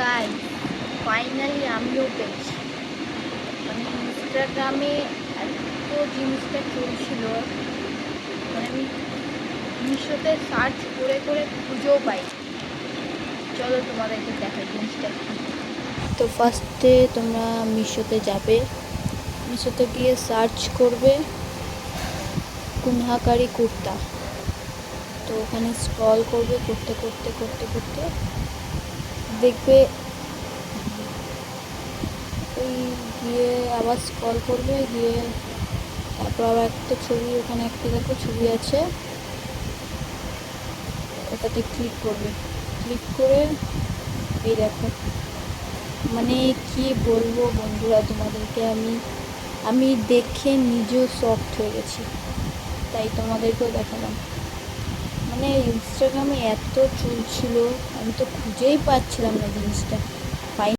Guys, finally আমিও পেয়েছি। মানে ইনস্টাগ্রামে এত জিনিসটা চলছিল, মানে আমি মিশোতে সার্চ করে করে খুঁজেও পাই। চলো তোমাদেরকে দেখাই জিনিসটা কি। তো ফার্স্টে তোমরা মিশোতে যাবে, মিশোতে গিয়ে সার্চ করবে কুনহাকারি কুর্তা। তো ওখানে স্ক্রল করবে, করতে করতে করতে করতে দেখবে ওই গিয়ে আবার স্ক্রল করবে, গিয়ে তারপর আবার একটা ছবি, ওখানে একটা দেখো ছবি আছে, ওটাতে ক্লিক করবে। ক্লিক করে এই দেখো, মানে কি বলবো বন্ধুরা তোমাদেরকে, আমি দেখে নিজেও শকড হয়ে গেছি, তাই তোমাদেরকেও দেখালাম। মানে ইনস্টাগ্রামে এত চলছিল, আমি তো খুঁজেই পাচ্ছিলাম না জিনিসটা।